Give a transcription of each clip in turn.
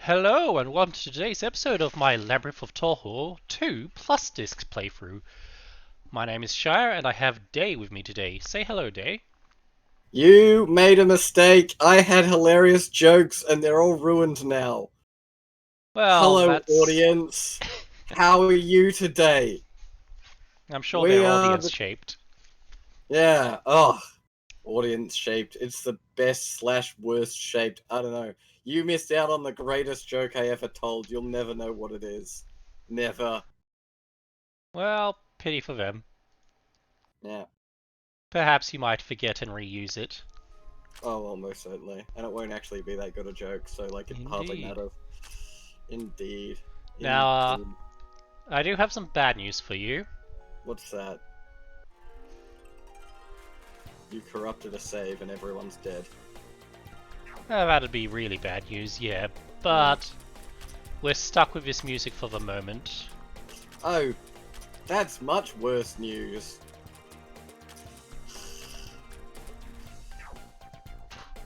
Hello and welcome to today's episode of my Labyrinth of Touhou 2 Plus Discs playthrough. My name is Shire and I have Day with me today. Say hello, Day. You made a mistake. I had hilarious jokes and they're all ruined now. Well, Hello, that's... audience. How are you today? I'm sure We they're are the... audience-shaped. Yeah, oh, audience shaped. It's the best / worst shaped. I don't know. You missed out on the greatest joke I ever told. You'll never know what it is. Never. Well, pity for them. Yeah. Perhaps you might forget and reuse it. Oh, well, most certainly. And it won't actually be that good a joke, so, like, it hardly Indeed. matters. Indeed. Now, Indeed. I do have some bad news for you. What's that? You corrupted a save and everyone's dead. That'd be really bad news, yeah. But we're stuck with this music for the moment. Oh, that's much worse news.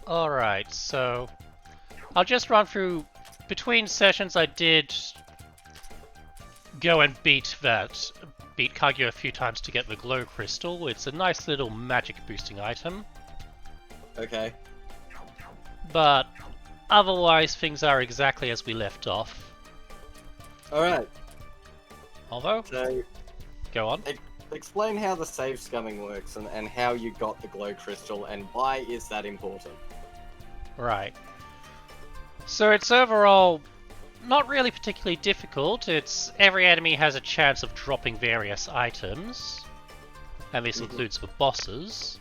Alright, so I'll just run through. Between sessions I did go and beat Kaguya a few times to get the glow crystal. It's a nice little magic boosting item. Okay. But otherwise things are exactly as we left off. Alright, Although, so go on. explain how the save scumming works and how you got the glow crystal and why is that important? Right. So it's overall not really particularly difficult. It's every enemy has a chance of dropping various items. And this includes the bosses.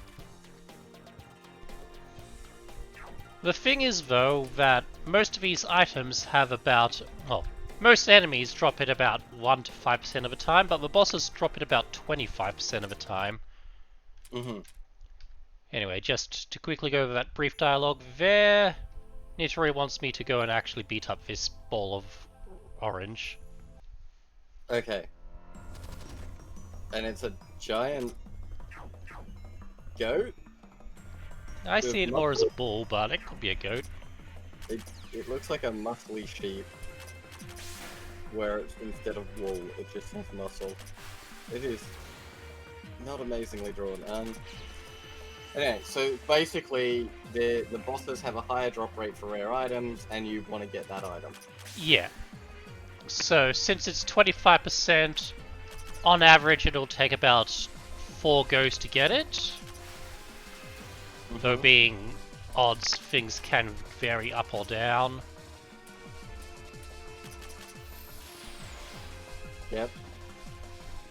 The thing is, though, that most of these items have about, well, most enemies drop it about 1 to 5% of the time, but the bosses drop it about 25% of the time. Anyway, just to quickly go over that brief dialogue there, Nitori wants me to go and actually beat up this ball of orange. Okay. And it's a giant goat? I see it more as a ball, but it could be a goat. It looks like a muscly sheep. Where it's, instead of wool, it just has muscle. It is not amazingly drawn. Anyway, so basically the bosses have a higher drop rate for rare items, and you want to get that item. Yeah. So since it's 25%, on average it'll take about 4 goes to get it. Though being odds, things can vary up or down. Yep.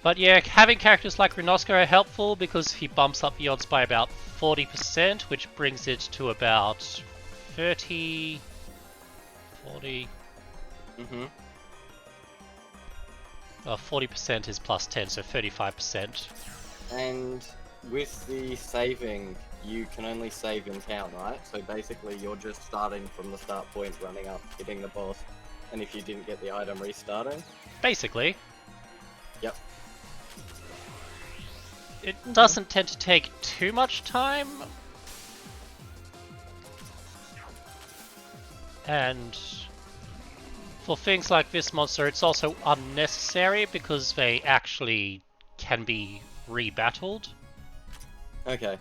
But yeah, having characters like Rinosuke are helpful because he bumps up the odds by about 40%, which brings it to about 30... 40... Well, 40% is plus 10, so 35%. And with the saving, you can only save in town, right? So basically you're just starting from the start point, running up, hitting the boss, and if you didn't get the item, restarting? Basically. Yep. It doesn't tend to take too much time. And for things like this monster, it's also unnecessary because they actually can be rebattled. Okay.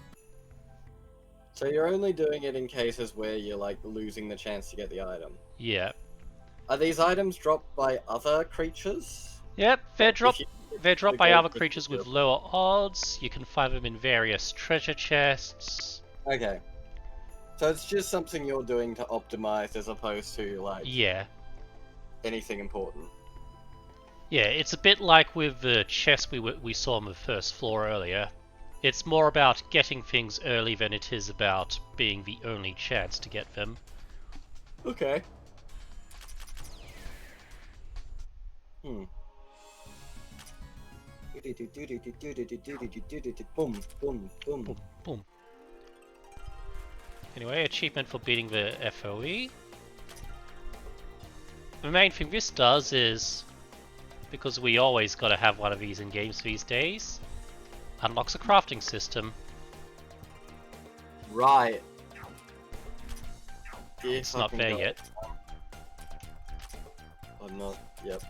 So you're only doing it in cases where you're like losing the chance to get the item. Yeah. Are these items dropped by other creatures? Yep, they're dropped by other crystal creatures with drop. lower odds. You can find them in various treasure chests. Okay. So it's just something you're doing to optimize as opposed to like Yeah. anything important. Yeah, it's a bit like with the chest we saw on the first floor earlier. It's more about getting things early than it is about being the only chance to get them. Okay. Boom, boom, boom. Boom, boom. Anyway, achievement for beating the FOE. The main thing this does is, because we always gotta have one of these in games these days, unlocks a crafting system. Right. It's not there yet. I'm not. Yep.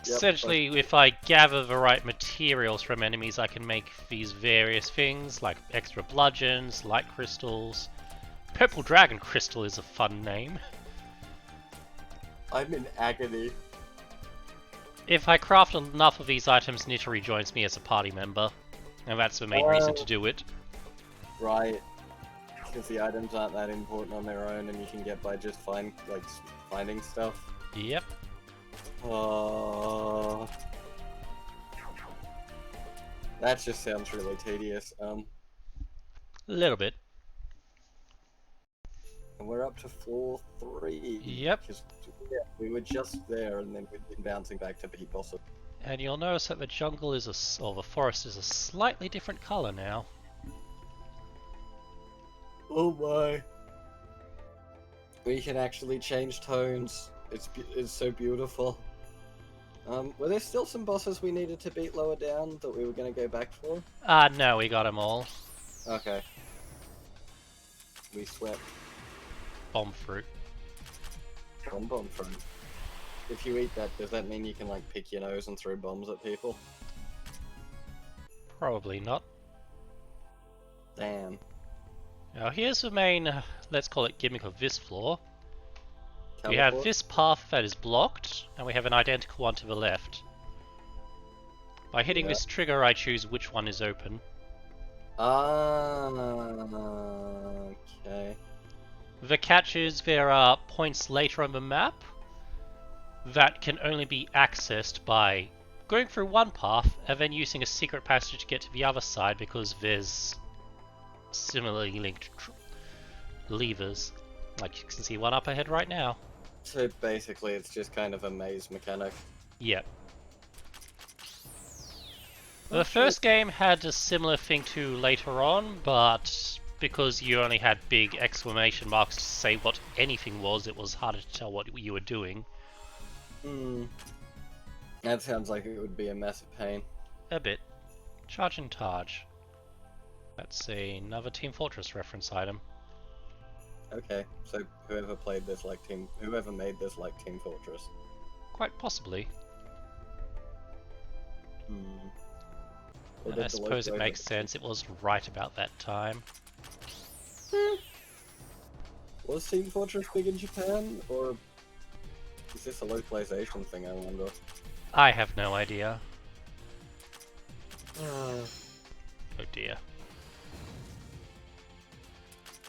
Essentially, if I gather the right materials from enemies, I can make these various things, like extra bludgeons, light crystals. Purple Dragon Crystal is a fun name. I'm in agony. If I craft enough of these items, Nita rejoins me as a party member. And that's the main reason to do it. Right. Because the items aren't that important on their own, and you can get by just finding stuff. Yep. That just sounds really tedious. A little bit. And we're up to floor 3. Yep. Yeah, we were just there, and then we've been bouncing back to beat bosses. And you'll notice that the jungle is or the forest is a slightly different color now. Oh my! We can actually change tones. It's so beautiful. Were there still some bosses we needed to beat lower down that we were going to go back for? No, we got them all. Okay. We swept. Bomb fruit. Bomb fruit. If you eat that, does that mean you can, like, pick your nose and throw bombs at people? Probably not. Damn. Now here's the main, let's call it gimmick of this floor. We Teleport? have this path that is blocked, and we have an identical one to the left. By hitting this trigger, I choose which one is open. Okay. The catch is there are points later on the map that can only be accessed by going through one path and then using a secret passage to get to the other side, because there's similarly linked levers. Like you can see one up ahead right now. So basically it's just kind of a maze mechanic. Yep. The first game had a similar thing to later on, but because you only had big exclamation marks to say what anything was, it was harder to tell what you were doing. That sounds like it would be a massive pain. A bit. Charge and Targe. That's another Team Fortress reference item. Okay, so whoever made this like Team Fortress. Quite possibly. Or And did I the suppose it logo makes sense, it was right about that time. Was Team Fortress big in Japan, or is this a localization thing, I wonder? I have no idea. Uh, Oh dear.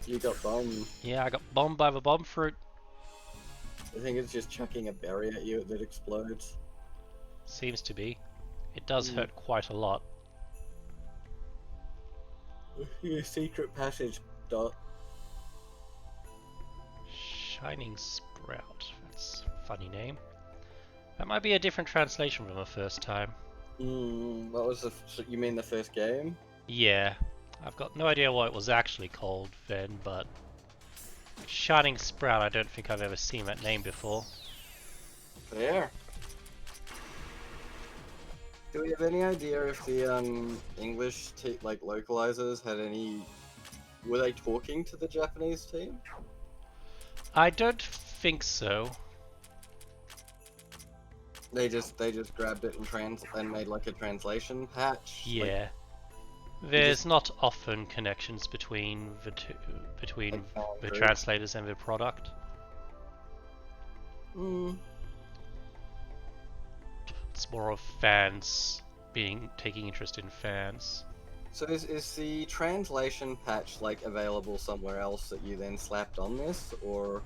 You got bombed. Yeah, I got bombed by the bomb fruit. I think it's just chucking a berry at you that explodes. Seems to be. It does hurt quite a lot. Your secret passage, Dot. Shining Sprout. That's a funny name. That might be a different translation from the first time. What was you mean the first game? Yeah. I've got no idea what it was actually called then, but Shining Sprout, I don't think I've ever seen that name before. There. Do we have any idea if the English localizers had any? Were they talking to the Japanese team? I don't think so. They just grabbed it and made like a translation patch. Yeah. There's not often connections between the two, between the translators and the product. It's more of fans taking interest in fans. So is the translation patch like available somewhere else that you then slapped on this, or?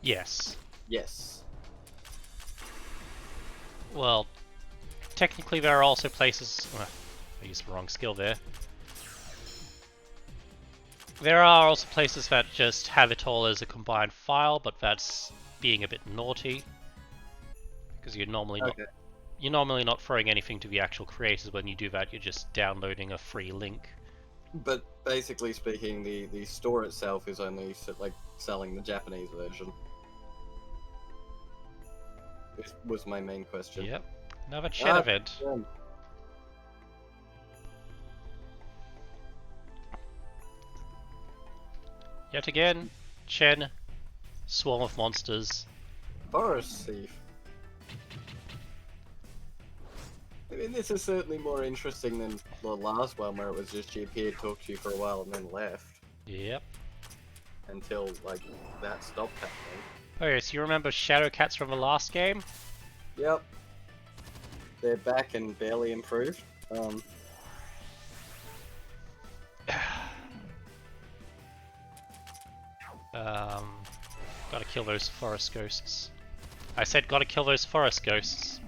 Yes. Yes. Well, technically there are also places... I used the wrong skill there. There are also places that just have it all as a combined file, but that's being a bit naughty. Because you're normally not throwing anything to the actual creators. When you do that, you're just downloading a free link. But basically speaking, the store itself is only selling the Japanese version. This was my main question. Yep. Another chat event. Yeah. Yet again, Chen, swarm of monsters. Forest thief. I mean, this is certainly more interesting than the last one where it was just she appeared, talked to you for a while, and then left. Yep. Until, like, that stopped happening. Okay, so you remember Shadow Cats from the last game? Yep. They're back and barely improved. Gotta kill those forest ghosts. I said gotta kill those forest ghosts.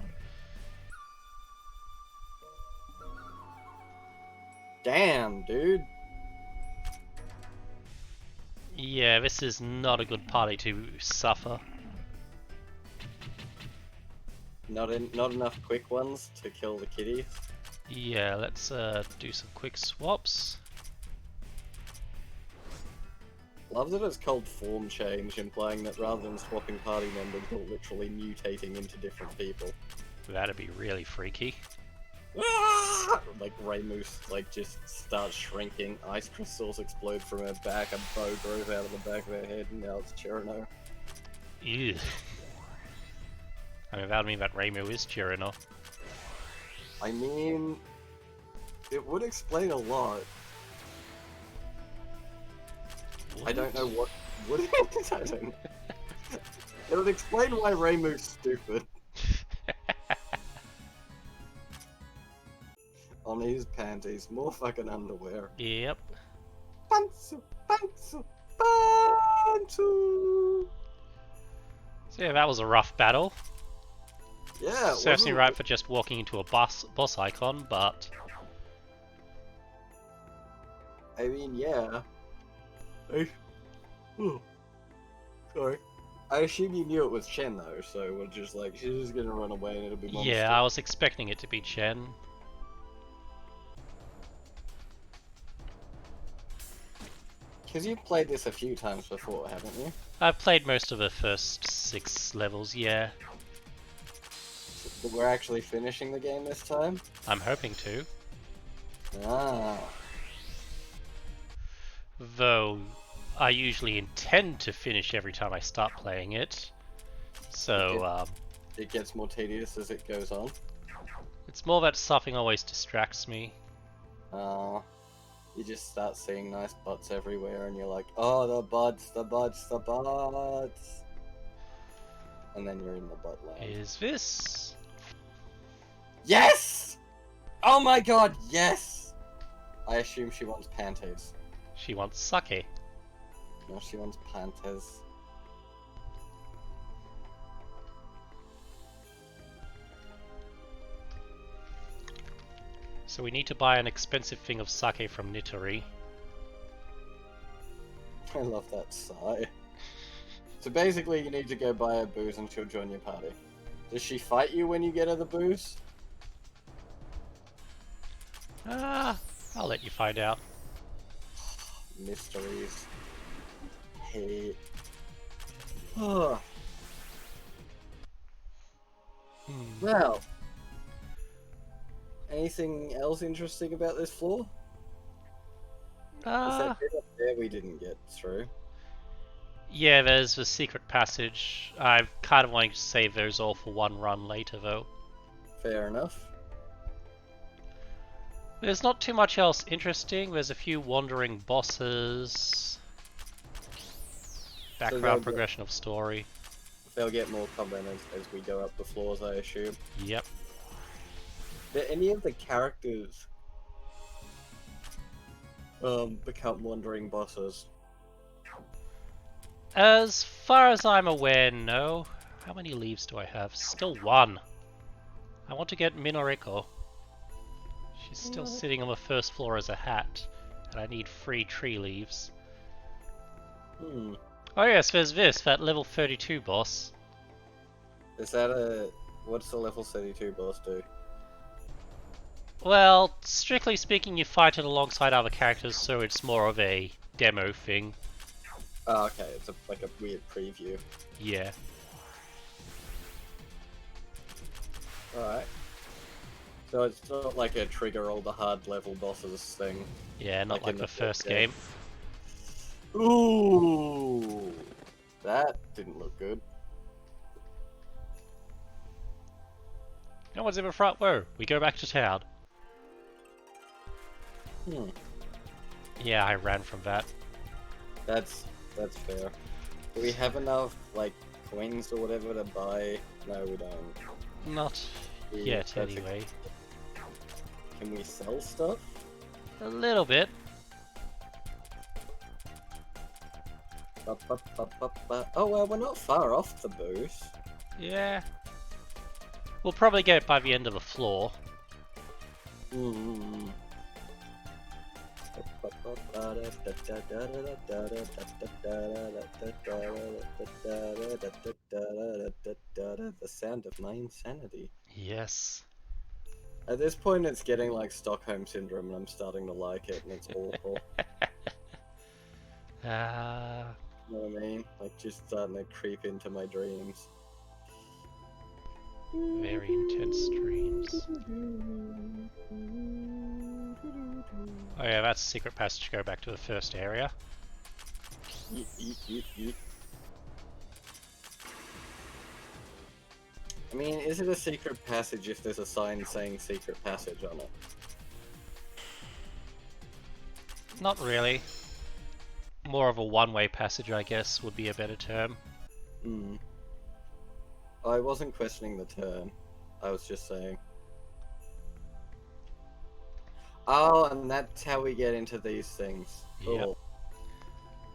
Damn, dude. Yeah, this is not a good party to suffer. Not enough quick ones to kill the kitties. Yeah, let's do some quick swaps. Love that it's called form change, implying that rather than swapping party members, you're literally mutating into different people. That'd be really freaky. Like Raymoose, like just starts shrinking. Ice crystals explode from her back. A bow grows out of the back of her head, and now it's Chirino. Ew. I mean, that would mean that Reimu is Chirino. I mean, it would explain a lot. I don't know what would it? I don't know. It would explain why Raymo's stupid. On his panties, more fucking underwear. Yep. Pantsu, pantsu, pantsu. So yeah, that was a rough battle. Yeah, Serves me right for just walking into a boss icon, but... I mean, yeah. Sorry. I assume you knew it was Chen though, so we're just like, she's just gonna run away and it'll be monster. Yeah, I was expecting it to be Chen. Because you've played this a few times before, haven't you? I've played most of the first 6 levels, yeah. But we're actually finishing the game this time? I'm hoping to. Ah. Though, I usually intend to finish every time I start playing it. So, It gets more tedious as it goes on. it's more that stuffing always distracts me. You just start seeing nice butts everywhere and you're like, oh, the butts, the butts, the butts. And then you're in the butt land. Is this? Yes! Oh my god, yes! I assume she wants panties. She wants sake. No, she wants panties. So we need to buy an expensive thing of sake from Nitori. I love that sigh. So basically you need to go buy her booze and she'll join your party. Does she fight you when you get her the booze? I'll let you find out. Mysteries. Hate. Oh. Well. Anything else interesting about this floor? Is that bit up there we didn't get through? Yeah, there's the secret passage. I'm kind of wanting to save those all for one run later, though. Fair enough. There's not too much else interesting. There's a few wandering bosses. Background progression of story. They'll get more common as we go up the floors, I assume. Yep. Do any of the characters become wandering bosses? As far as I'm aware, no. How many leaves do I have? Still 1. I want to get Minoriko. She's still sitting on the first floor as a hat, and I need 3 tree leaves. Oh yes, there's that level 32 boss. Is that what's the level 32 boss do? Well, strictly speaking, you fight it alongside other characters, so it's more of a demo thing. Oh, okay, it's like a weird preview. Yeah. Alright. So it's not like a trigger all the hard level bosses thing. Yeah, not like the first game. Ooh! That didn't look good. No one's in the front row. We go back to town. Hmm. Yeah, I ran from that. That's fair. Do we have enough like coins or whatever to buy? No, we don't. Not Yeah, yet, that's anyway. Can we sell stuff? A little bit. Oh well, we're not far off the booth. Yeah. We'll probably get it by the end of the floor. Hmm. The sound of my insanity. Yes. At this point, it's getting like Stockholm Syndrome, and I'm starting to like it, and it's awful. You know what I mean? Like, just starting to creep into my dreams. Very intense dreams. Oh yeah, that's a secret passage to go back to the first area. Yeet, yeet, yeet, yeet. I mean, is it a secret passage if there's a sign saying secret passage on it? Not really. More of a one-way passage, I guess, would be a better term. Hmm. I wasn't questioning the term. I was just saying. Oh, and that's how we get into these things. Cool. Yep.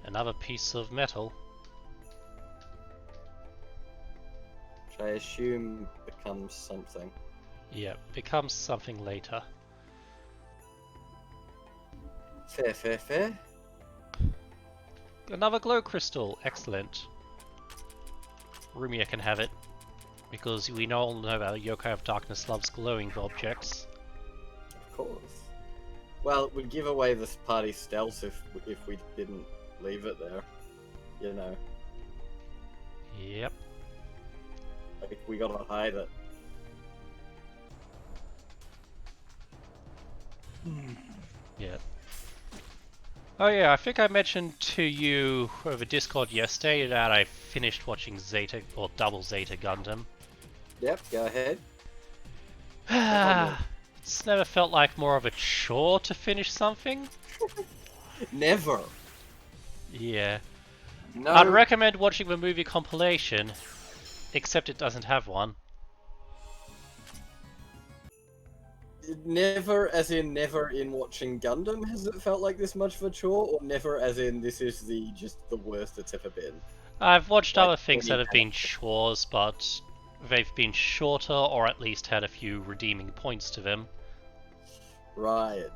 Another piece of metal. Which I assume becomes something. Yep, becomes something later. Fair, fair, fair. Another glow crystal, excellent. Rumia can have it, because we all know that Yokai of Darkness loves glowing objects. Of course. Well, it would give away this party stealth if we didn't leave it there. You know. Yep. Like, we gotta hide it. Yeah. Oh yeah, I think I mentioned to you over Discord yesterday that I finished watching Zeta, or Double Zeta Gundam. Yep, go ahead. It's never felt like more of a chore to finish something. Never. Yeah. No. I'd recommend watching the movie compilation, except it doesn't have one. Never, as in never in watching Gundam, has it felt like this much of a chore, or never as in this is just the worst it's ever been? I've watched Like, other things that have been any- chores, but they've been shorter or at least had a few redeeming points to them. Right.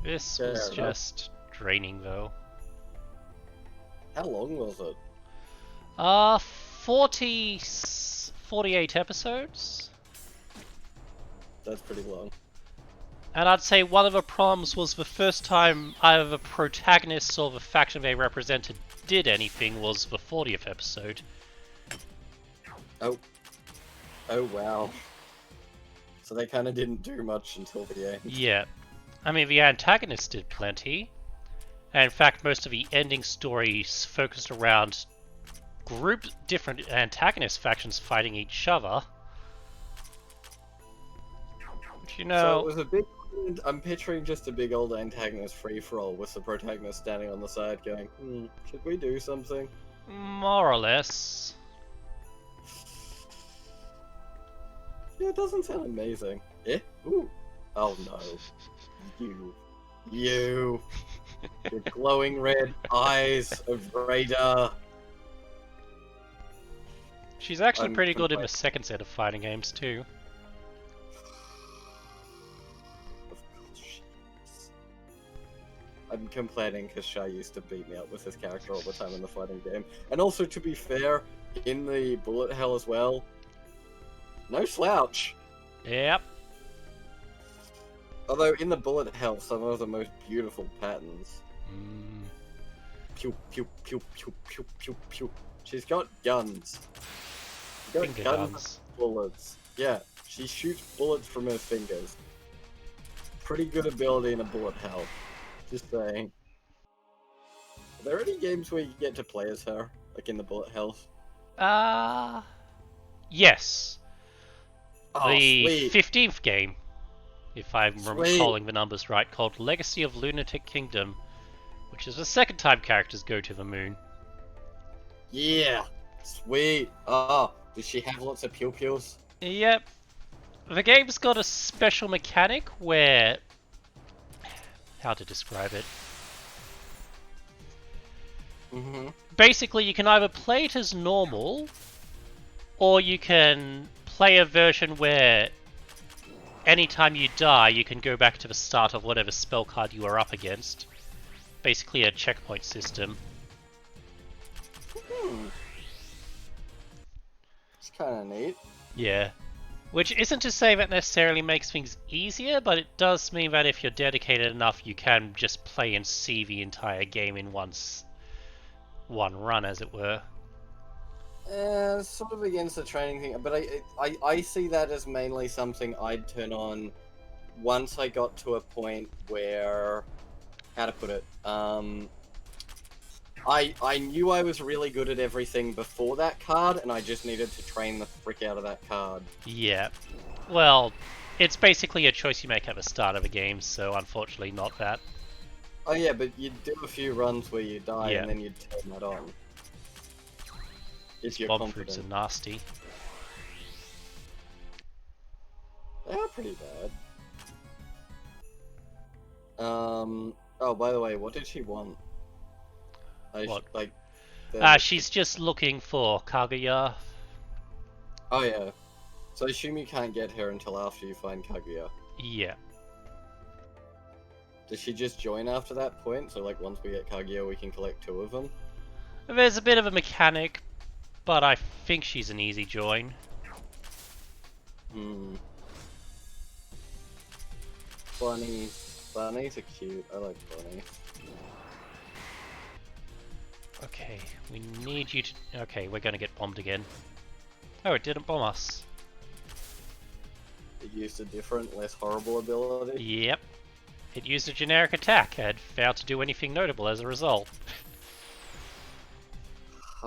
This Fair was enough. just draining though. How long was it? 48 episodes? That's pretty long. And I'd say one of the problems was the first time either the protagonists or the faction they represented did anything was the 40th episode. Oh. Oh, wow. So they kind of didn't do much until the end. Yeah. I mean, the antagonists did plenty. And in fact, most of the ending stories focused around different antagonist factions fighting each other. But, you know... So it was a big... I'm picturing just a big old antagonist free-for-all with the protagonist standing on the side going, should we do something? More or less. Yeah, it doesn't sound amazing. Eh? Ooh. Oh no. You. The glowing red eyes of Radar. She's actually I'm pretty good in the complaining. second set of fighting games too. Of course she is. I'm complaining because Shai used to beat me up with his character all the time in the fighting game. And also, to be fair, in the bullet hell as well, no slouch. Yep. Although in the bullet hell, some of the most beautiful patterns. Pew pew pew pew pew pew pew. She's got guns. She's got Finger guns guns. and bullets. Yeah, she shoots bullets from her fingers. Pretty good ability in a bullet hell. Just saying. Are there any games where you get to play as her, like in the bullet hells? Yes. Oh, The sweet. 15th game, if I'm Sweet. recalling the numbers right, called Legacy of Lunatic Kingdom, which is the second time characters go to the moon. Yeah. Sweet. Oh, does she have lots of pew-pews? Yep. The game's got a special mechanic where... How to describe it? Mm-hmm. Basically, you can either play it as normal, or you can play a version where anytime you die, you can go back to the start of whatever spell card you are up against. Basically a checkpoint system. It's kind of neat. Yeah. Which isn't to say that necessarily makes things easier, but it does mean that if you're dedicated enough, you can just play and see the entire game in one run, as it were. Sort of against the training thing, but I see that as mainly something I'd turn on once I got to a point where, how to put it, I knew I was really good at everything before that card, and I just needed to train the frick out of that card. Yeah. Well, it's basically a choice you make at the start of a game, so unfortunately not that. Oh yeah, but you'd do a few runs where you die, Yeah. and then you'd turn that on. If you're Bomb fruits confident. are nasty. They are pretty bad. Oh, by the way, what did she want? What? The... She's just looking for Kaguya. Oh yeah. So I assume you can't get her until after you find Kaguya. Yeah. Does she just join after that point? So like once we get Kaguya, we can collect 2 of them? There's a bit of a mechanic, but I think she's an easy join. Bunnies. Bunnies are cute. I like bunnies. Okay, we need you to... Okay, we're gonna get bombed again. Oh, it didn't bomb us. It used a different, less horrible ability. Yep. It used a generic attack and failed to do anything notable as a result.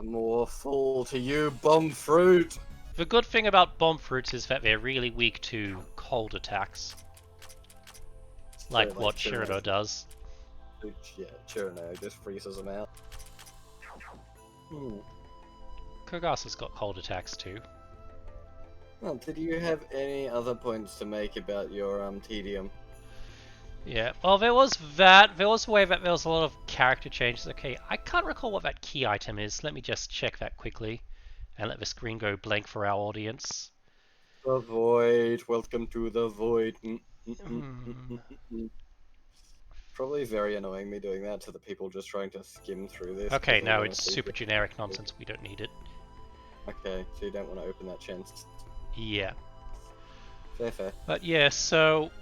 More fool to you, bomb fruit! The good thing about bomb fruits is that they're really weak to cold attacks. Like what Shirado does. Yeah, Chirano just freezes them out. Kogasa's got cold attacks too. Oh, did you have any other points to make about your tedium? Yeah, well there was that. There was a way that there was a lot of character changes. Okay, I can't recall what that key item is. Let me just check that quickly. And let the screen go blank for our audience. The void, welcome to the void. Probably very annoying me doing that to the people just trying to skim through this. Okay, no, it's super generic nonsense. We don't need it. Okay, so you don't want to open that chance. Yeah. Fair. But yeah, so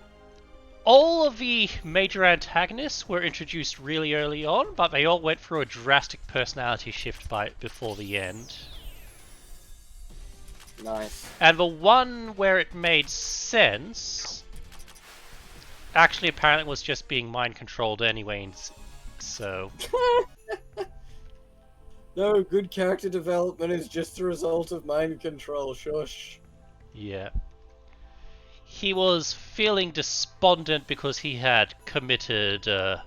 all of the major antagonists were introduced really early on, but they all went through a drastic personality shift before the end. Nice. And the one where it made sense actually apparently was just being mind controlled anyway, so... No, good character development is just a result of mind control, shush. Yeah. He was feeling despondent because he had committed a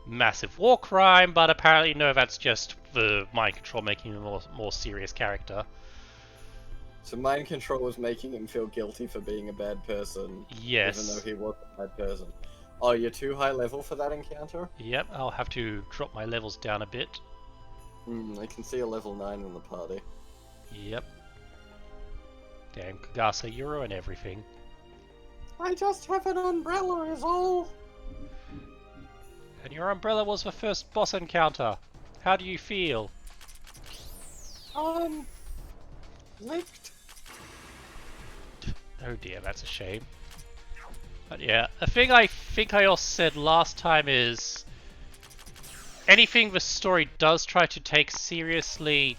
massive war crime, but apparently no, that's just the mind control making him a more serious character. So mind control was making him feel guilty for being a bad person. Yes. Even though he was a bad person. Oh, you're too high level for that encounter? Yep, I'll have to drop my levels down a bit. I can see a level 9 in the party. Yep. Damn, Kagasa, you ruin everything. I just have an umbrella is all. And your umbrella was the first boss encounter. How do you feel? Licked. Oh dear, that's a shame. But yeah, a thing I think I also said last time is anything the story does try to take seriously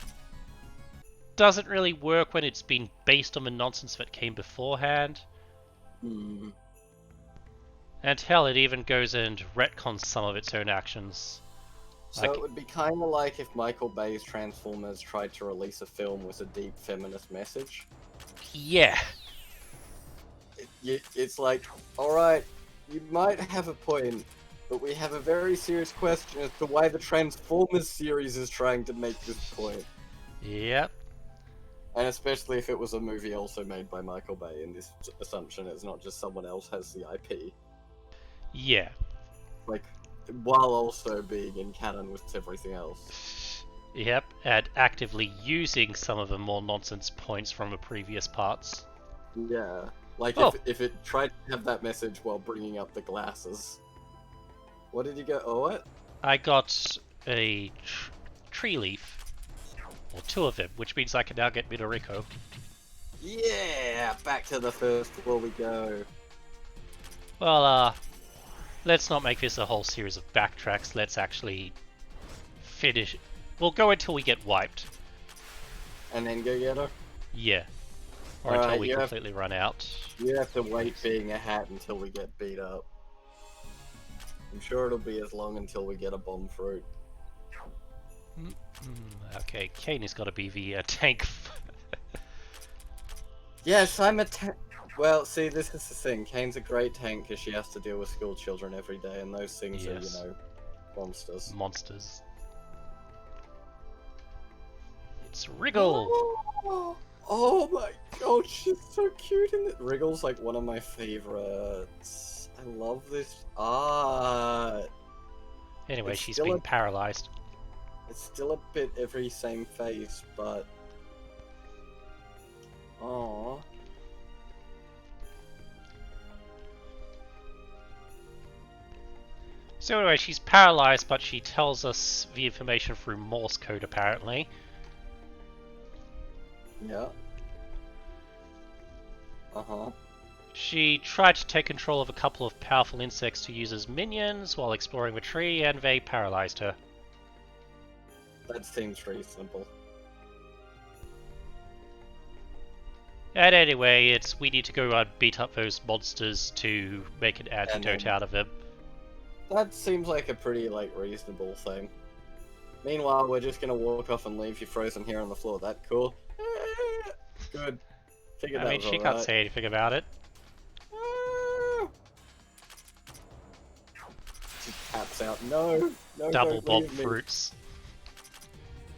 doesn't really work when it's been based on the nonsense that came beforehand. And hell, it even goes and retcons some of its own actions. So it would be kind of like if Michael Bay's Transformers tried to release a film with a deep feminist message. Yeah. It's like, alright, you might have a point, but we have a very serious question as to why the Transformers series is trying to make this point. Yep. And especially if it was a movie also made by Michael Bay, in this assumption it's not just someone else has the IP. Yeah. Like, while also being in canon with everything else. Yep, and actively using some of the more nonsense points from the previous parts. Yeah. Like, if it tried to have that message while bringing up the glasses. What did you get? Oh, what? I got a tree leaf. Or 2 of them, which means I can now get Midoriko. Yeah! Back to the first floor we go. Well, let's not make this a whole series of backtracks. Let's actually finish. We'll go until we get wiped. And then go get her? Yeah. Or until we completely run out. You have to wait being a hat until we get beat up. I'm sure it'll be as long until we get a bomb fruit. Okay, Kane has got to be the tank. Yes, I'm a tank. Well, see, this is the thing. Kane's a great tank because she has to deal with school children every day, and those things are, you know, monsters. Monsters. It's Wriggle! Oh my god, she's so cute! Wriggle's like one of my favorites. I love this art. Anyway, she's been paralyzed. It's still a bit every same face, but... Aww. So anyway, she's paralyzed, but she tells us the information through Morse code, apparently. Yeah. Uh-huh. She tried to take control of a couple of powerful insects to use as minions while exploring the tree, and they paralyzed her. That seems reasonable. And anyway, we need to go and beat up those monsters to make an antidote out of them. That seems like a pretty, reasonable thing. Meanwhile, we're just gonna walk off and leave you frozen here on the floor. That cool? Good. I mean, she can't say anything about it. She taps out. No! No, Double bomb fruits.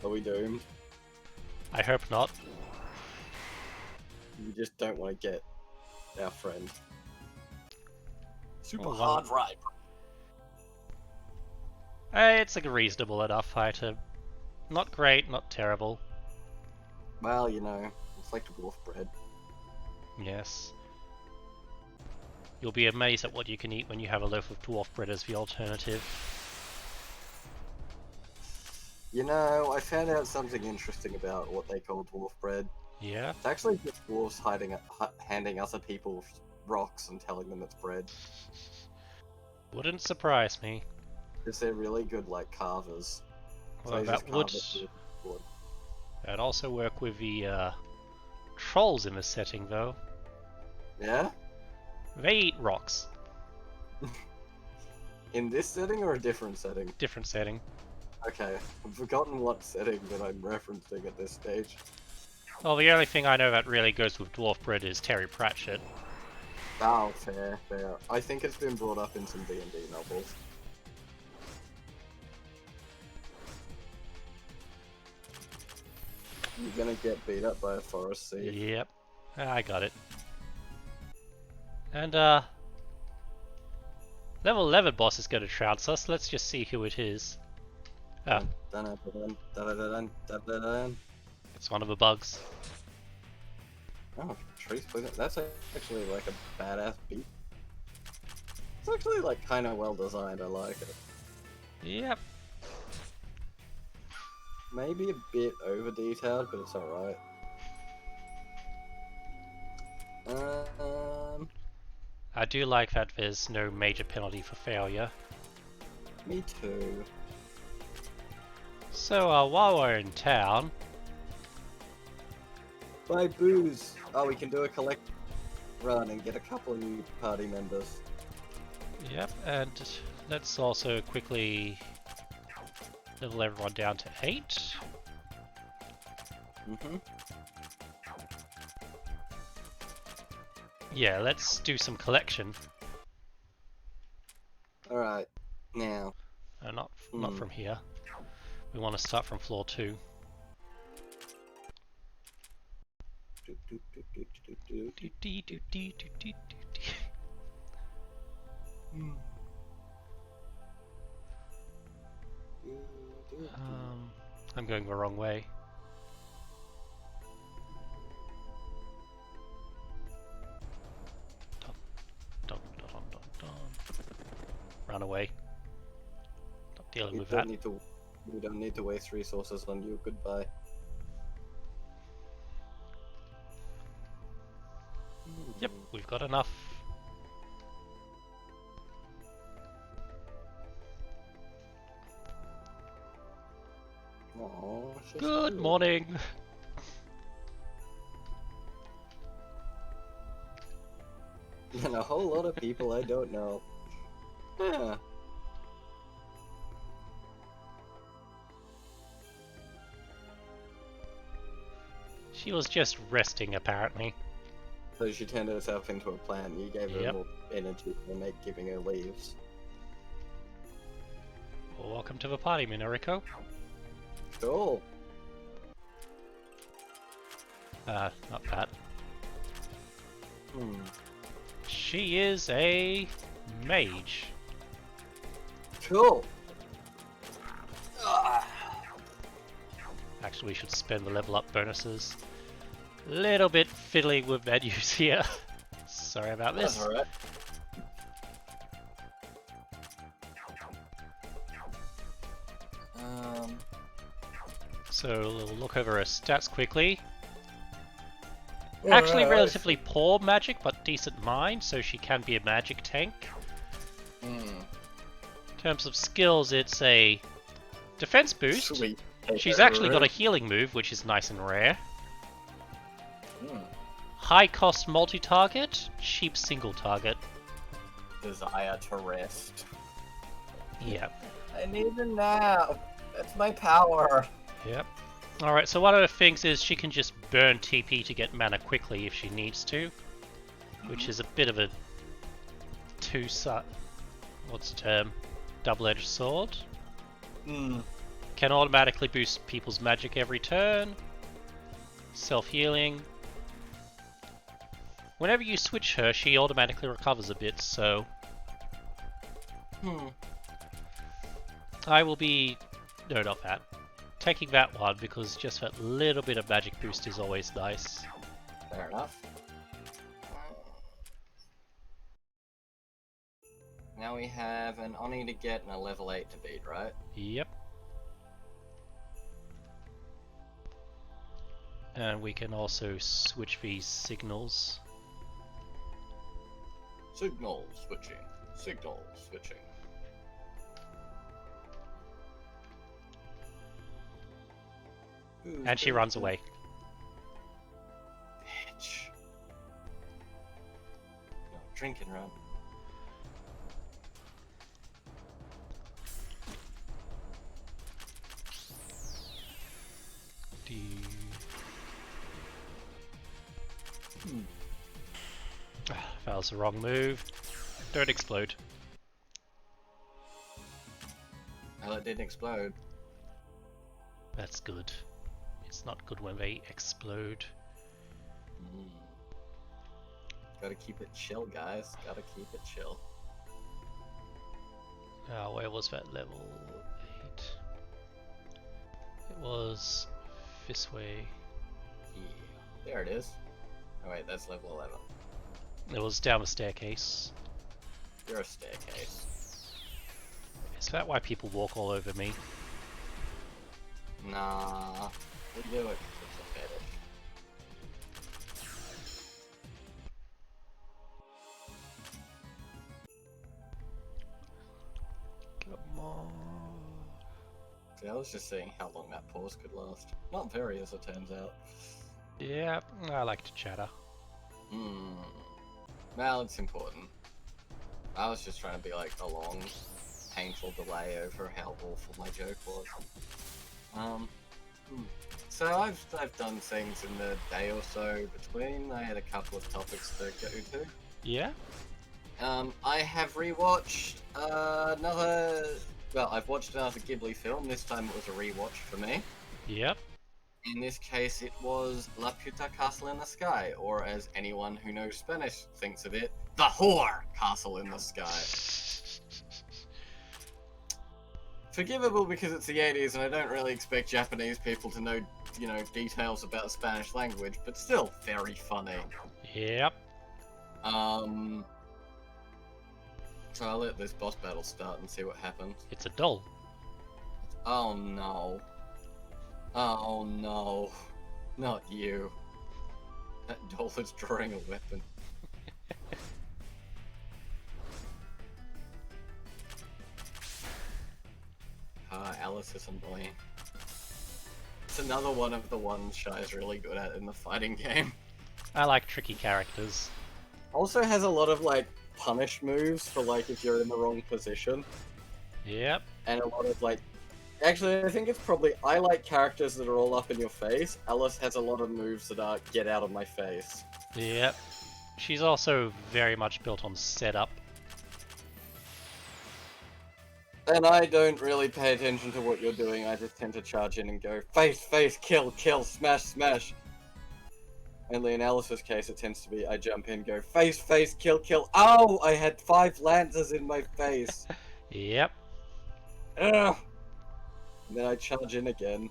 Are we doomed? I hope not. You just don't want to get our friend. Super Well, hard right. It's a reasonable enough item. Not great, not terrible. Well, you know, it's like dwarf bread. Yes. You'll be amazed at what you can eat when you have a loaf of dwarf bread as the alternative. You know, I found out something interesting about what they call dwarf bread. Yeah? It's actually just dwarves handing other people rocks and telling them it's bread. Wouldn't surprise me. Because they're really good, carvers. Well, that would... That'd also work with the trolls in this setting, though. Yeah? They eat rocks. In this setting or a different setting? Different setting. Okay, I've forgotten what setting that I'm referencing at this stage. Well, the only thing I know that really goes with dwarf bread is Terry Pratchett. Oh, fair, fair. I think it's been brought up in some D&D novels. You're gonna get beat up by a forest seed. Yep. I got it. And, level 11 boss is going to trounce us. Let's just see who it is. Oh. It's one of the bugs. Oh, trees poison. That's actually a badass beat. It's actually kind of well designed. I like it. Yep. Maybe a bit over detailed, but it's alright. I do like that there's no major penalty for failure. Me too. So, while we're in town... Buy booze! Oh, we can do a collect run and get a couple of new party members. Yep, and let's also quickly level everyone down to 8. Yeah, let's do some collection. Alright, now. Not from here. We want to start from floor 2. I'm going the wrong way. Run away. Not dealing with that. We don't need to waste resources on you. Goodbye. Yep, we've got enough. Aww, Good morning. And a whole lot of people I don't know. Yeah. She was just resting, apparently. So she turned herself into a plant. You gave her Yep. more energy than make giving her leaves. Well, welcome to the party, Minoriko. Cool. Not that. Hmm. She is a mage. Cool. Actually, we should spend the level up bonuses. Little bit fiddling with menus here. Sorry about this. That's alright. So we'll look over her stats quickly. Actually, relatively poor magic, but decent mind, so she can be a magic tank. In terms of skills, it's a defense boost. Sweet. She's actually got a healing move, which is nice and rare. High cost multi-target, cheap single target. Desire to rest. Yep. I need a nap. That's my power. Yep. Alright, so one of the things is she can just burn TP to get mana quickly if she needs to. Which is a bit of a what's the term? Double-edged sword. Can automatically boost people's magic every turn. Self-healing. Whenever you switch her, she automatically recovers a bit, so... I will be... No, not that. Taking that one, because just that little bit of magic boost is always nice. Fair enough. Now we have an Oni to get and a level 8 to beat, right? Yep. And we can also switch these signals. Signal switching. Signal switching. And she runs away. Bitch. No, drink and run. That was the wrong move. Don't explode. Well, it didn't explode. That's good. It's not good when they explode. Gotta keep it chill, guys. Gotta keep it chill. Where was that level 8? It was this way. Yeah. There it is. Oh wait, that's level 11. It was down the staircase. You're a staircase. Is that why people walk all over me? Nah. We do it 'cause it's a fetish. Come on. See, I was just seeing how long that pause could last. Not very, as it turns out. Yeah, I like to chatter. Well, it's important. I was just trying to be like a long painful delay over how awful my joke was. So I've done things in the day or so between. I had a couple of topics to go to. Yeah? I have rewatched another. Well, I've watched another Ghibli film. This time it was a rewatch for me. Yep. In this case, it was La Puta Castle in the Sky, or as anyone who knows Spanish thinks of it, the Whore Castle in the Sky. Forgivable because it's the 80s and I don't really expect Japanese people to know, details about the Spanish language, but still very funny. Yep. So I'll let this boss battle start and see what happens. It's a doll. Oh no. Oh no. Not you. That doll is drawing a weapon. Alice is annoying. It's another one of the ones Shy's really good at in the fighting game. I like tricky characters. Also has a lot of, punish moves for, if you're in the wrong position. Yep. And a lot of, Actually, I think it's probably... I like characters that are all up in your face. Alice has a lot of moves that are, get out of my face. Yep. She's also very much built on setup. And I don't really pay attention to what you're doing, I just tend to charge in and go, face, face, kill, kill, smash, smash. Only in Alice's case, it tends to be, I jump in, go, face, face, kill, kill. Ow! I had 5 lances in my face. Yep. Ugh! And then I charge in again,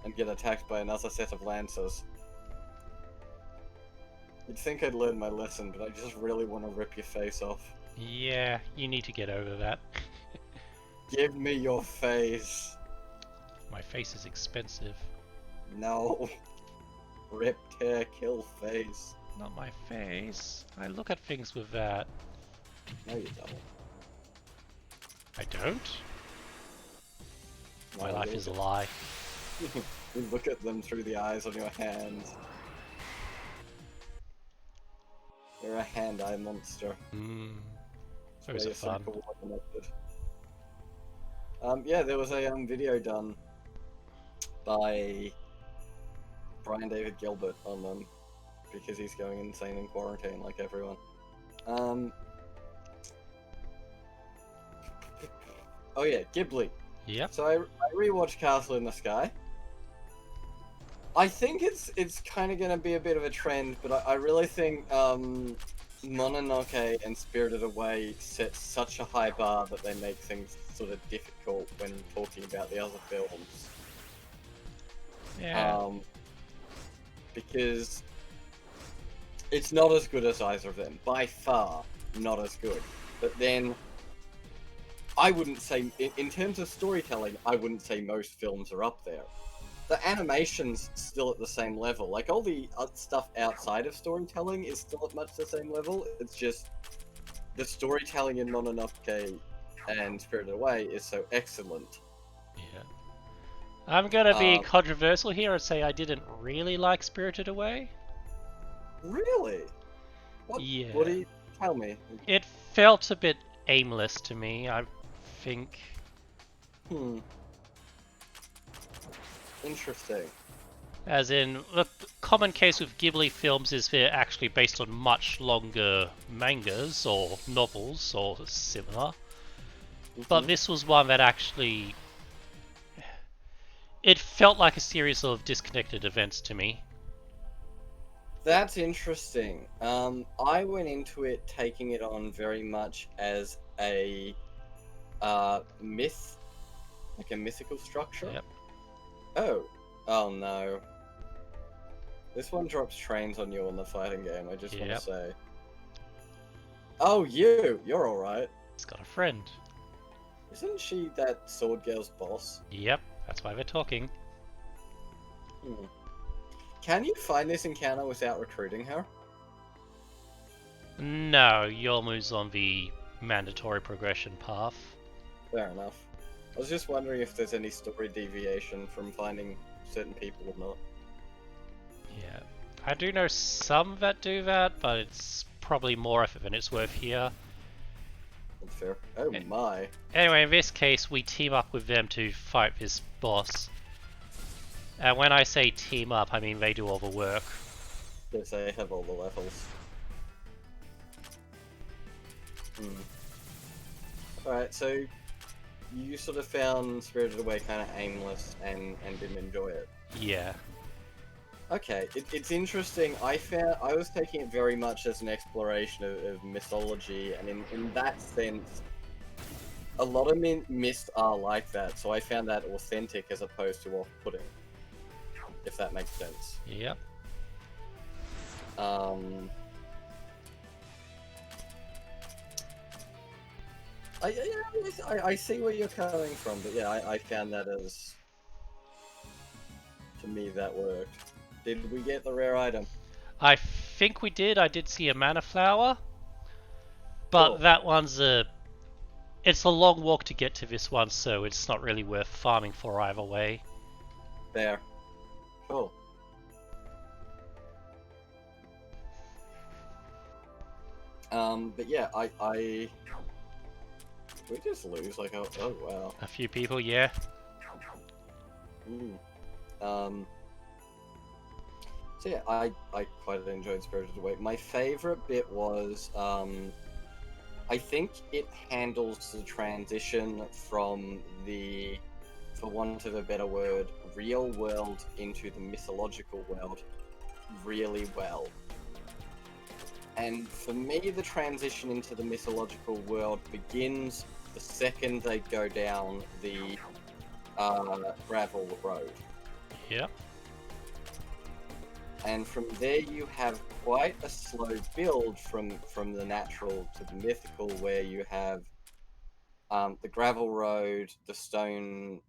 and get attacked by another set of lancers. You'd think I'd learned my lesson, but I just really want to rip your face off. Yeah, you need to get over that. Give me your face. My face is expensive. No. Rip, tear, kill face. Not my face. I look at things with that. No, you don't. I don't? My No, life you is a don't. lie. You look at them through the eyes on your hands. You're a hand-eye monster. Those Why are fun. you're so coordinated. Yeah, there was a video done by Brian David Gilbert on them because he's going insane in quarantine like everyone. Oh yeah, Ghibli. Yep. So I rewatched Castle in the Sky. I think it's kind of going to be a bit of a trend, but I really think Mononoke and Spirited Away set such a high bar that they make things sort of difficult when talking about the other films. Yeah. Because it's not as good as either of them. By far, not as good. But then, I wouldn't say, in terms of storytelling, I wouldn't say most films are up there. The animation's still at the same level. Like, all the stuff outside of storytelling is still at much the same level. It's just, the storytelling in Mononoke and Spirited Away is so excellent. Yeah. I'm gonna be controversial here and say I didn't really like Spirited Away. Really? Yeah. What do you... Tell me. It felt a bit aimless to me, I think. Interesting. As in, the common case with Ghibli films is they're actually based on much longer mangas or novels or similar. But this was one that actually... It felt like a series of disconnected events to me. That's interesting. I went into it taking it on very much as a myth, like a mythical structure. Yep. Oh no. This one drops trains on you on the fighting game, I just want to say. Oh, you're alright. It's got a friend. Isn't she that sword girl's boss? Yep, that's why we're talking. Can you find this encounter without recruiting her? No, Yomu's on the mandatory progression path. Fair enough. I was just wondering if there's any story deviation from finding certain people or not. Yeah. I do know some that do that, but it's probably more effort than it's worth here. That's fair. Oh Eh. my. Anyway, in this case, we team up with them to fight this boss. And when I say team up, I mean they do all the work. Because they have all the levels. Alright, so you sort of found Spirited Away kind of aimless and didn't enjoy it. Yeah. Okay, it's interesting. I was taking it very much as an exploration of mythology, and in that sense, a lot of myths are like that. So I found that authentic as opposed to off-putting, if that makes sense. Yep. I see where you're coming from, but yeah, I found that as, to me, that worked. Did we get the rare item? I think we did. I did see a mana flower. But Cool. that one's it's a long walk to get to this one, so it's not really worth farming for either way. There. Cool. But yeah, we just lose like oh wow. A few people, yeah. So yeah, I quite enjoyed Spirited Away. My favorite bit was I think it handles the transition from the, for want of a better word, real world into the mythological world really well. And for me, the transition into the mythological world begins the second they go down the gravel road. Yep. And from there you have quite a slow build from the natural to the mythical, where you have the gravel road, the stone,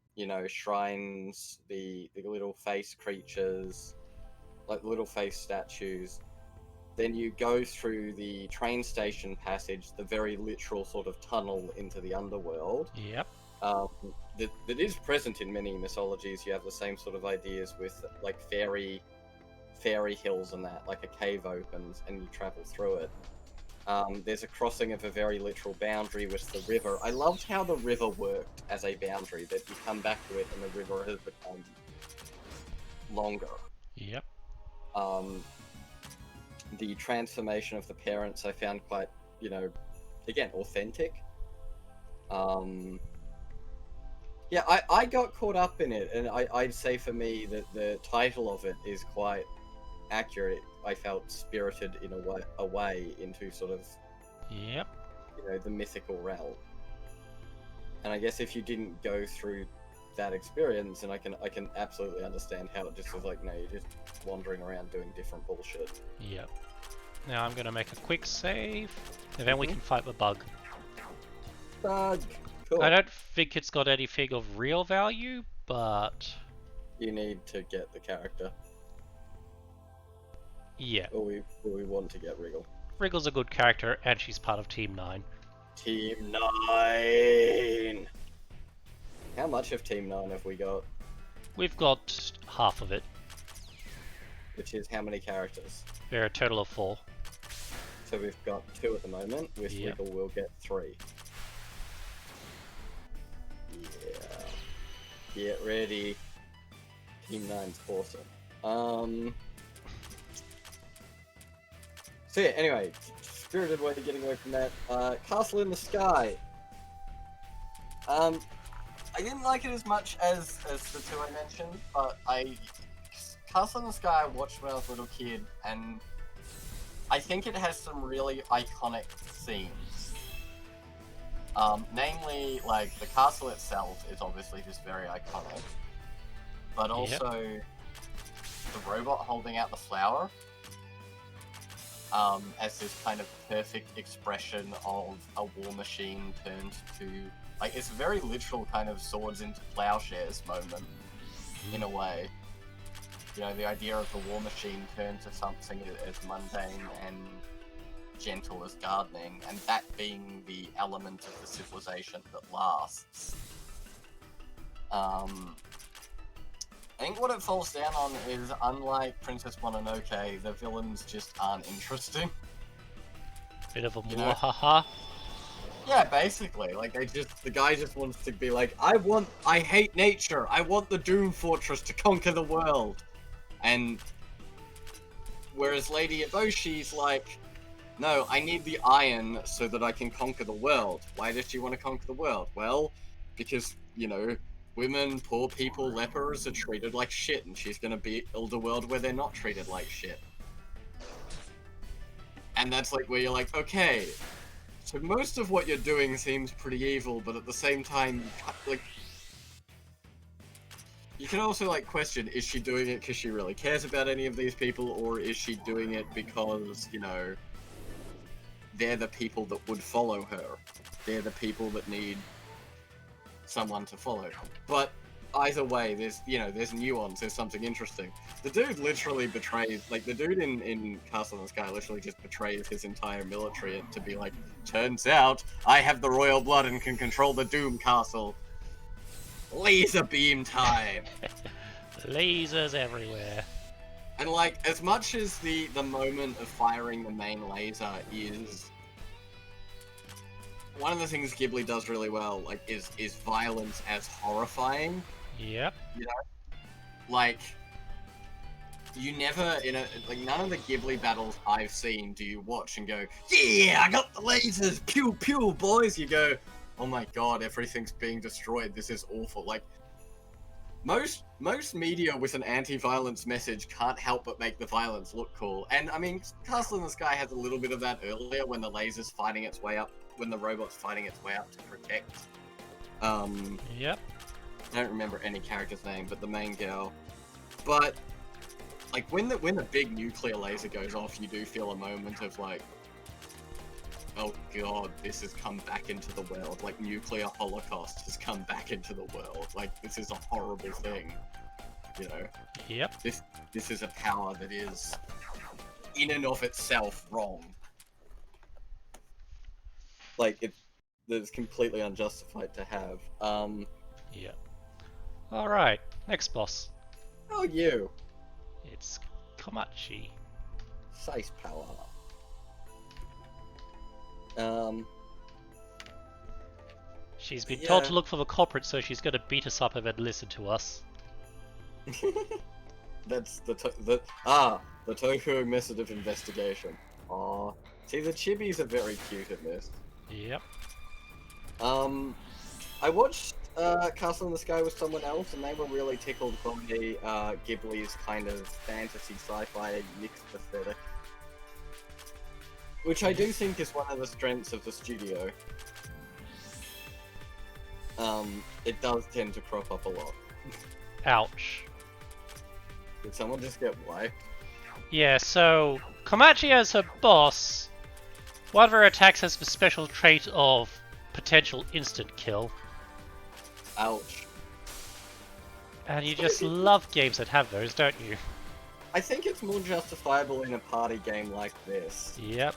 shrines, the little face creatures, like little face statues. Then you go through the train station passage, the very literal sort of tunnel into the underworld. Yep. That is present in many mythologies. You have the same sort of ideas with like fairy hills and that, like a cave opens and you travel through it. There's a crossing of a very literal boundary with the river. I loved how the river worked as a boundary, that you come back to it and the river has become longer. Yep. The transformation of the parents I found quite, again, authentic. Yeah, I got caught up in it, and I'd say for me that the title of it is quite accurate. I felt spirited in a way into sort of, Yep. the mythical realm. And I guess if you didn't go through that experience, and I can absolutely understand how it just was like, no, you're just wandering around doing different bullshit. Yep. Now I'm gonna make a quick save, and then we can fight the bug. Bug! Cool. I don't think it's got anything of real value, but You need to get the character. yeah. Or we want to get Wriggle. Wriggle's a good character, and she's part of Team 9. Team 9! How much of Team 9 have we got? We've got half of it. Which is how many characters? There are a total of 4. So we've got 2 at the moment. With Yep. Wriggle we'll get 3. Yeah. Get ready. Team 9's awesome. So yeah, anyway, Spirited Away, getting away from that. Castle in the Sky. I didn't like it as much as the 2 I mentioned, but Castle in the Sky I watched when I was a little kid, and I think it has some really iconic themes. Namely, like, the castle itself is obviously just very iconic, but also the robot holding out the flower as this kind of perfect expression of a war machine turned to, like, it's a very literal kind of swords into plowshares moment, in a way. The idea of the war machine turned to something as mundane and gentle as gardening, and that being the element of the civilization that lasts. I think what it falls down on is, unlike Princess Mononoke, the villains just aren't interesting. Bit of a You know? mwahaha. Yeah, basically, like the guy just wants to be like, I hate nature. I want the Doom Fortress to conquer the world. And whereas Lady Eboshi's like, no, I need the iron so that I can conquer the world. Why does she want to conquer the world? Well, because, you know, women, poor people, lepers are treated like shit, and she's gonna build a world where they're not treated like shit. And that's like where you're like, okay, so most of what you're doing seems pretty evil, but at the same time, like, you can also like question, is she doing it because she really cares about any of these people, or is she doing it because, you know, they're the people that would follow her. They're the people that need someone to follow. But either way, there's nuance, there's something interesting. The dude literally betrays, like, the dude in Castle in the Sky literally just betrays his entire military to be like, turns out, I have the royal blood and can control the Doom Castle. Laser beam time! Lasers everywhere. And, like, as much as the moment of firing the main laser is... One of the things Ghibli does really well, like, is violence as horrifying. Yep. You know? Like, you never, like, none of the Ghibli battles I've seen do you watch and go, yeah, I got the lasers, pew pew, boys! You go, oh my god, everything's being destroyed, this is awful. Like, most media with an anti-violence message can't help but make the violence look cool. And, I mean, Castle in the Sky has a little bit of that earlier when the laser's fighting its way up, when the robot's fighting its way up to protect. Yep. I don't remember any character's name, but the main girl. But, like, when the big nuclear laser goes off, you do feel a moment of, like, oh god, this has come back into the world. Like, nuclear holocaust has come back into the world. Like, this is a horrible thing. You know? Yep. This is a power that is, in and of itself, wrong. Like, that's completely unjustified to have. Yep. Alright, next boss. Oh, you. It's Komachi. Size power. She's been Yeah. told to look for the culprit, so she's gonna beat us up and then listen to us. That's the Touhou method of investigation. Aw. See, the chibis are very cute in this. Yep. I watched Castle in the Sky with someone else, and they were really tickled by Ghibli's kind of fantasy sci-fi mixed aesthetic. Which I do think is one of the strengths of the studio. It does tend to crop up a lot. Ouch. Did someone just get wiped? Yeah, so Komachi as her boss, one of her attacks has the special trait of potential instant kill. Ouch. And you just love games that have those, don't you? I think it's more justifiable in a party game like this. Yep.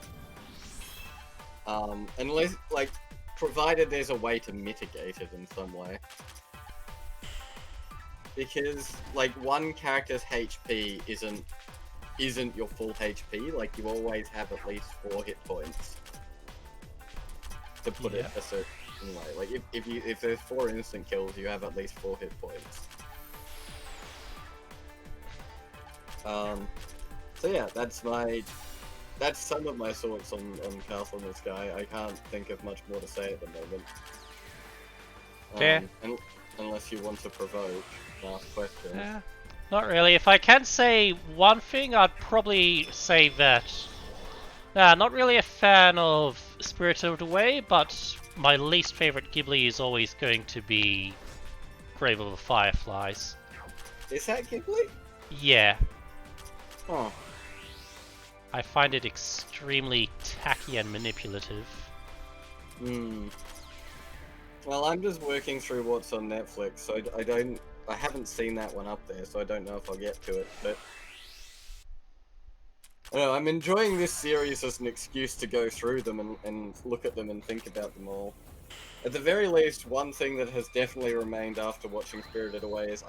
Unless, like, provided there's a way to mitigate it in some way. Because, like, one character's HP isn't your full HP, like, you always have at least 4 hit points. To put it a certain way. Like, if there's 4 instant kills, you have at least 4 hit points. So yeah, that's some of my thoughts on Castle in the Sky. I can't think of much more to say at the moment. Fair. Unless you want to provoke last question. Yeah, not really. If I can say one thing, I'd probably say that... not really a fan of Spirited Away, but my least favorite Ghibli is always going to be Grave of the Fireflies. Is that Ghibli? Yeah. Oh. I find it extremely tacky and manipulative. Well, I'm just working through what's on Netflix, so I haven't seen that one up there, so I don't know if I'll get to it, but... I don't know, I'm enjoying this series as an excuse to go through them and look at them and think about them all. At the very least, one thing that has definitely remained after watching Spirited Away is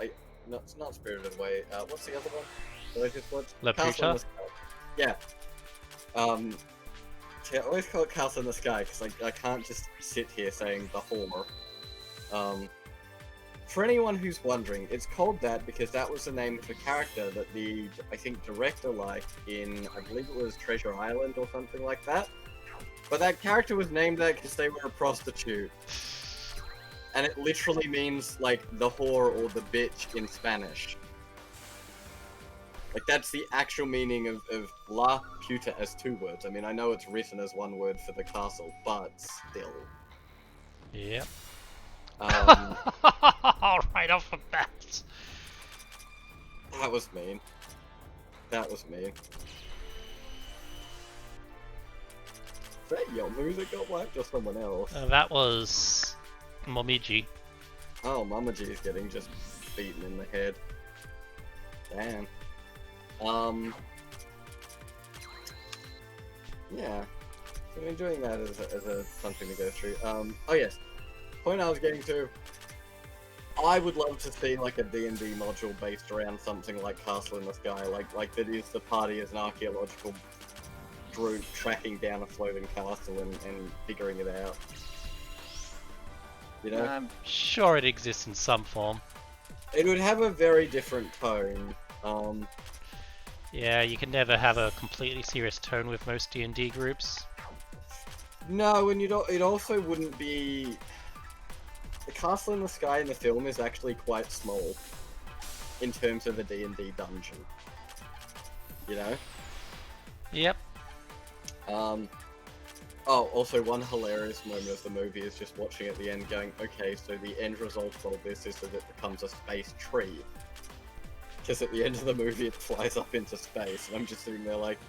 no, it's not Spirited Away, what's the other one that I just watched? Laputa? Yeah. I always call it Castle in the Sky because I can't just sit here saying the whore. For anyone who's wondering, it's called that because that was the name of the character that I think, director liked in, I believe it was Treasure Island or something like that. But that character was named that because they were a prostitute. And it literally means, like, the whore or the bitch in Spanish. Like, that's the actual meaning of La Puta as 2 words. I mean, I know it's written as 1 word for the castle, but still. Yep. Um, right off the bat. that was mean. That was mean. Is that your music or what? Just someone else? That was Momiji. Oh, Mama G is getting just beaten in the head. Damn. Yeah. So I'm enjoying that as a something to go through. Oh yes. Point I was getting to. I would love to see like a D&D module based around something like Castle in the Sky, like that is the party as an archaeological group tracking down a floating castle and figuring it out. You know? I'm sure it exists in some form. It would have a very different tone. Yeah, you can never have a completely serious tone with most D&D groups. No, and it also wouldn't be. The Castle in the Sky in the film is actually quite small in terms of a D&D dungeon. You know? Yep. Oh, also one hilarious moment of the movie is just watching at the end going, okay, so the end result of all this is that it becomes a space tree. Because at the end of the movie it flies up into space, and I'm just sitting there like,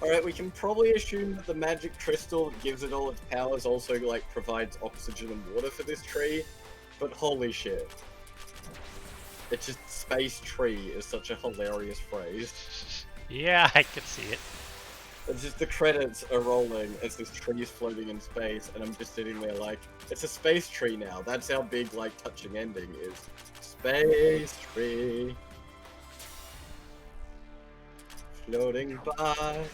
alright, we can probably assume that the magic crystal that gives it all its powers also, like, provides oxygen and water for this tree, but holy shit. It's just space tree is such a hilarious phrase. Yeah, I can see it. It's just the credits are rolling as this tree is floating in space, and I'm just sitting there like, it's a space tree now. That's how big, like, touching ending is. Space tree. Floating by.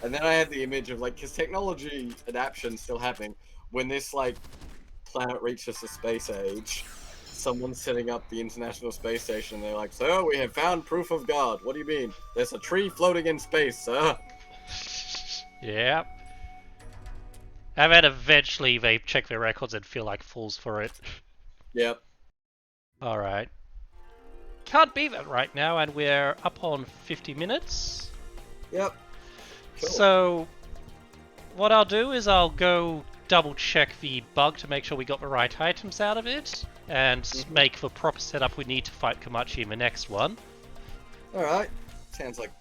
And then I had the image of, like, because technology adaption's still happening. When this, like, planet reaches the space age, someone's setting up the International Space Station, and they're like, sir, we have found proof of God. What do you mean? There's a tree floating in space, sir. Yep. And then eventually they check their records and feel like fools for it. Yep. Alright. Can't be that right now, and we're up on 50 minutes. Yep. Cool. So, what I'll do is I'll go double check the bug to make sure we got the right items out of it, and make the proper setup we need to fight Komachi in the next one. Alright. Sounds like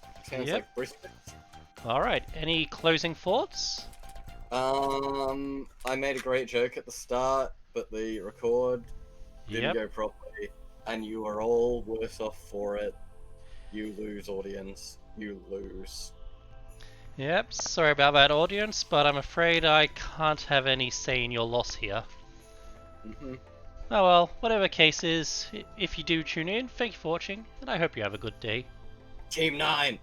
brisket. Alright, any closing thoughts? I made a great joke at the start, but the record didn't go properly, and you are all worse off for it. You lose, audience. You lose. Yep, sorry about that, audience, but I'm afraid I can't have any say in your loss here. Oh well, whatever case is, if you do tune in, thank you for watching, and I hope you have a good day. Team 9!